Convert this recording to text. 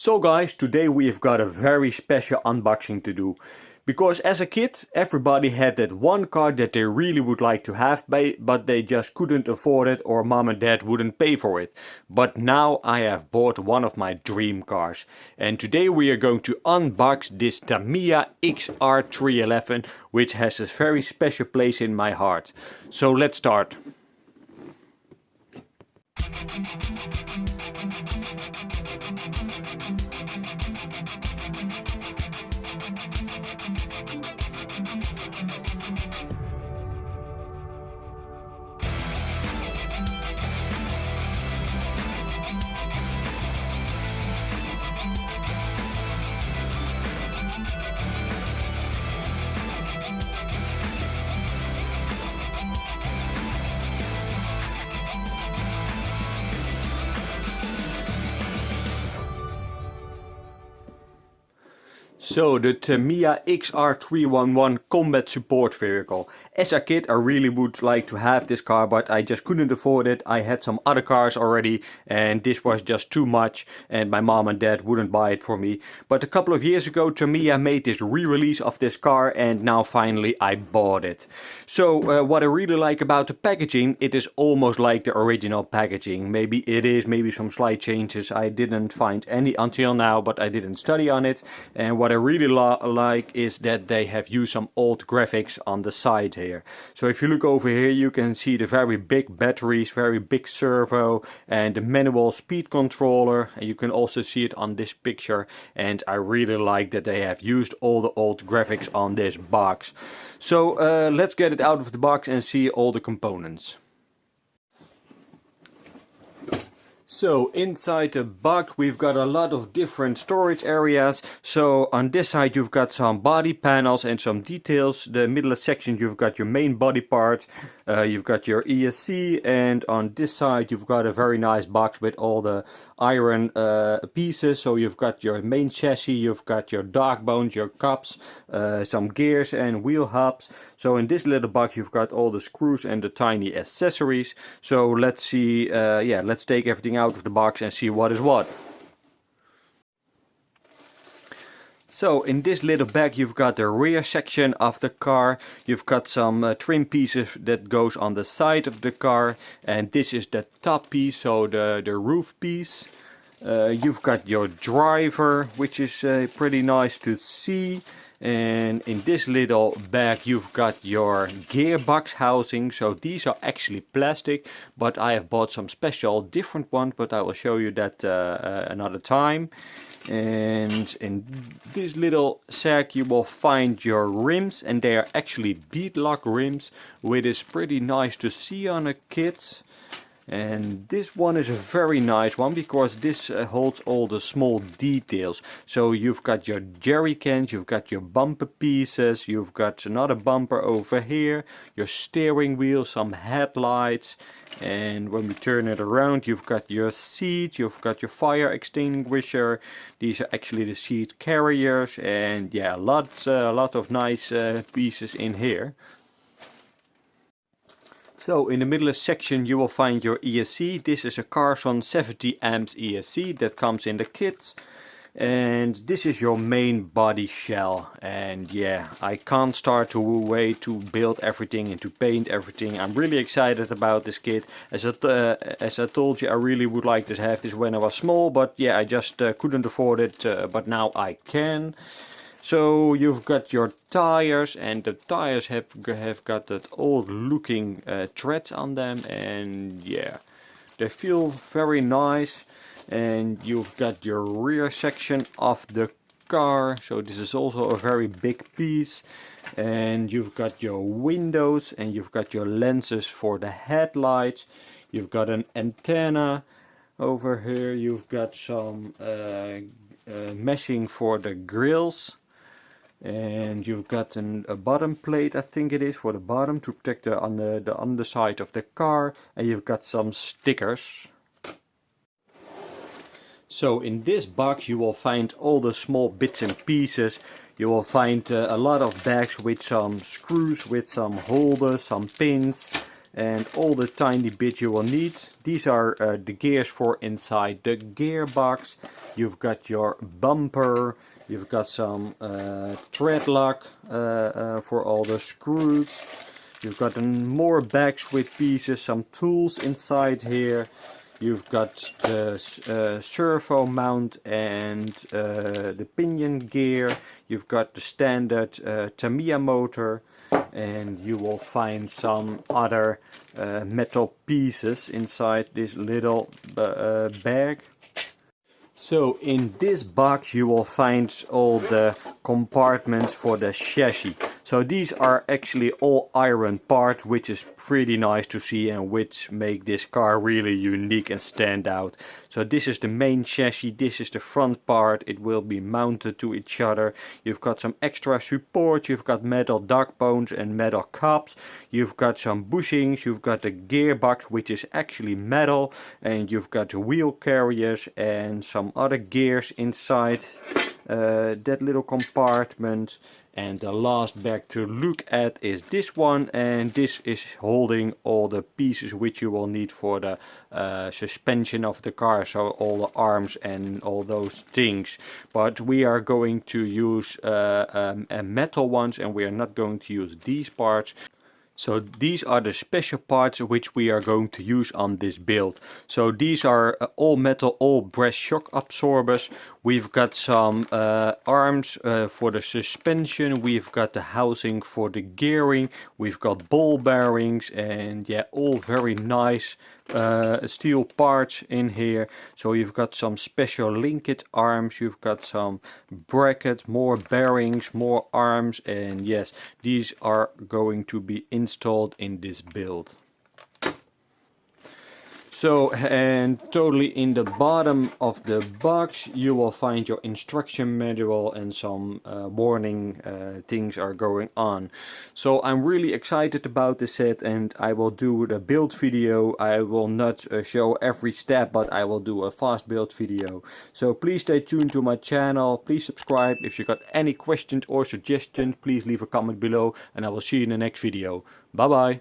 So guys, today we've got a very special unboxing to do. Because as a kid, everybody had that one car that they really would like to have, but they just couldn't afford it or mom and dad wouldn't pay for it. But now I have bought one of my dream cars. And today we are going to unbox this Tamiya XR311, which has a very special place in my heart. So let's start. So the Tamiya XR311 combat support vehicle. As a kid I really would like to have this car, but I just couldn't afford it. I had some other cars already and this was just too much and my mom and dad wouldn't buy it for me. But a couple of years ago Tamiya made this re-release of this car and now finally I bought it. So what I really like about the packaging, it is almost like the original packaging. Maybe it is, maybe some slight changes. I didn't find any until now, but I didn't study on it. And what I really like is that they have used some old graphics on the side here. So if you look over here you can see the very big batteries, very big servo and the manual speed controller, and you can also see it on this picture. And I really like that they have used all the old graphics on this box. So let's get it out of the box and see all the components. So inside the box we've got a lot of different storage areas. So on this side you've got some body panels and some details. The middle section you've got your main body part, you've got your ESC, and on this side you've got a very nice box with all the iron pieces. So you've got your main chassis, you've got your dog bones, your cups, some gears and wheel hubs. So in this little box you've got all the screws and the tiny accessories. So let's see, let's take everything out of the box and see what is what. So in this little bag you've got the rear section of the car, you've got some trim pieces that goes on the side of the car, and this is the top piece, so the roof piece. You've got your driver, which is pretty nice to see. And in this little bag you've got your gearbox housing. So these are actually plastic, but I have bought some special different ones, but I will show you that another time. And in this little sack you will find your rims, and they are actually beadlock rims, which is pretty nice to see on a kit. And this one is a very nice one because this holds all the small details. So you've got your jerry cans, you've got your bumper pieces, you've got another bumper over here, your steering wheel, some headlights. And when we turn it around you've got your seat, you've got your fire extinguisher. These are actually the seat carriers, and yeah, a lot of nice pieces in here. So in the middle section you will find your ESC. This is a Carson 70 amps ESC that comes in the kit. And this is your main body shell. And yeah, I can't start to wait to build everything and to paint everything. I'm really excited about this kit. As I told you, I really would like to have this when I was small, but yeah, I just couldn't afford it, but now I can. So you've got your tires, and the tires have got that old looking treads on them, and yeah, they feel very nice. And you've got your rear section of the car, so this is also a very big piece. And you've got your windows, and you've got your lenses for the headlights. You've got an antenna over here. You've got some meshing for the grills. And you've got a bottom plate, I think it is, for the bottom to protect the underside of the car. And you've got some stickers. So in this box you will find all the small bits and pieces. You will find a lot of bags with some screws, with some holders, some pins. and all the tiny bits you will need. These are the gears for inside the gearbox. You've got your bumper, you've got some thread lock for all the screws. You've got more bags with pieces, some tools inside here. You've got the servo mount and the pinion gear. You've got the standard Tamiya motor, and you will find some other metal pieces inside this little bag. So in this box you will find all the compartments for the chassis. So these are actually all iron parts, which is pretty nice to see and which make this car really unique and stand out. So this is the main chassis, this is the front part, it will be mounted to each other. You've got some extra support, you've got metal dog bones and metal cups. You've got some bushings, you've got the gearbox which is actually metal, and you've got the wheel carriers and some other gears inside that little compartment. And the last bag to look at is this one, and this is holding all the pieces which you will need for the suspension of the car, so all the arms and all those things. But we are going to use metal ones, and we are not going to use these parts. So these are the special parts which we are going to use on this build. So these are all metal, all brass shock absorbers. We've got some arms for the suspension. We've got the housing for the gearing. We've got ball bearings, and yeah, all very nice steel parts in here. So you've got some special linked arms, you've got some brackets, more bearings, more arms, and yes, these are going to be installed in this build. So, and totally in the bottom of the box you will find your instruction manual and some warning things are going on. So I'm really excited about this set, and I will do the build video. I will not show every step, but I will do a fast build video. So please stay tuned to my channel, please subscribe. If you got any questions or suggestions, please leave a comment below, and I will see you in the next video. Bye bye.